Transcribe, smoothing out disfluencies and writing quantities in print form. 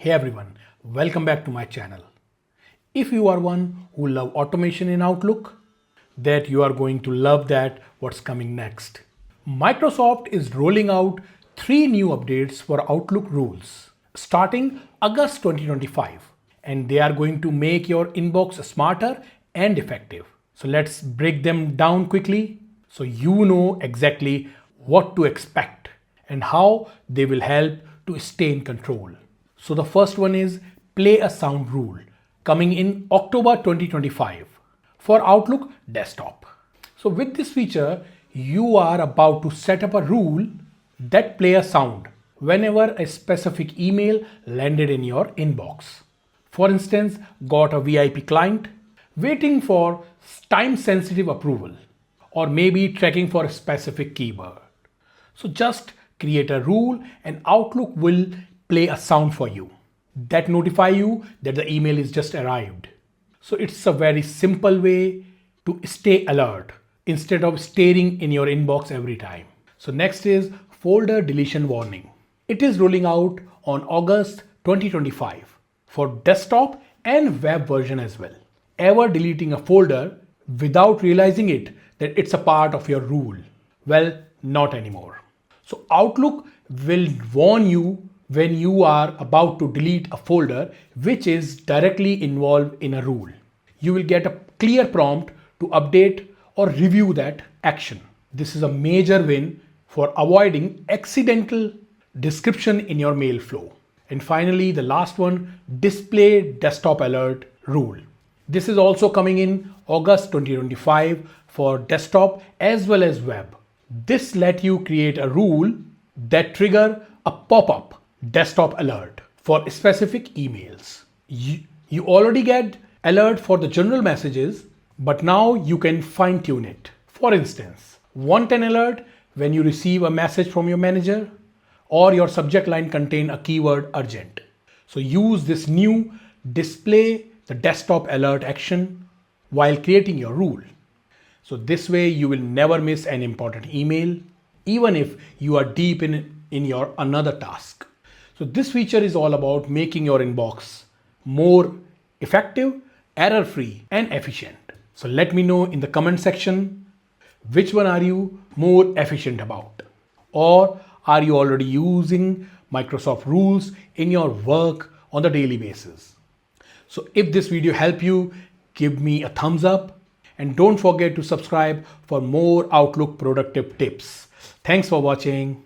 Hey everyone, welcome back to my channel. If you are one who love automation in Outlook, that you are going to love that what's coming next. Microsoft is rolling out 3 new updates for Outlook rules starting August 2025, and they are going to make your inbox smarter and effective. So let's break them down quickly so you know exactly what to expect and how they will help to stay in control. So the first one is play a sound rule coming in October 2025 for Outlook desktop. So with this feature, you are about to set up a rule that play a sound whenever a specific email landed in your inbox. For instance, got a VIP client waiting for time sensitive approval or maybe tracking for a specific keyword. So just create a rule and Outlook will play a sound for you that notify you that the email is just arrived. So it's a very simple way to stay alert instead of staring in your inbox every time. So next is folder deletion warning. It is rolling out on August 2025 for desktop and web version as well. Ever deleting a folder without realizing it that it's a part of your rule? Well, not anymore. So Outlook will warn you when you are about to delete a folder which is directly involved in a rule. You will get a clear prompt to update or review that action. This is a major win for avoiding accidental description in your mail flow. And finally, the last one, display desktop alert rule. This is also coming in August 2025 for desktop as well as web. This let you create a rule that trigger a pop-up desktop alert for specific emails. You already get alert for the general messages, but now you can fine tune it. For instance, 110 alert when you receive a message from your manager or your subject line contain a keyword urgent. So use this new display the desktop alert action while creating your rule. So this way you will never miss an important email, even if you are deep in your another task. So this feature is all about making your inbox more effective, error-free, and efficient. So let me know in the comment section, which one are you more efficient about? Or are you already using Microsoft rules in your work on the daily basis? So if this video helped you, give me a thumbs up and don't forget to subscribe for more Outlook productive tips. Thanks for watching.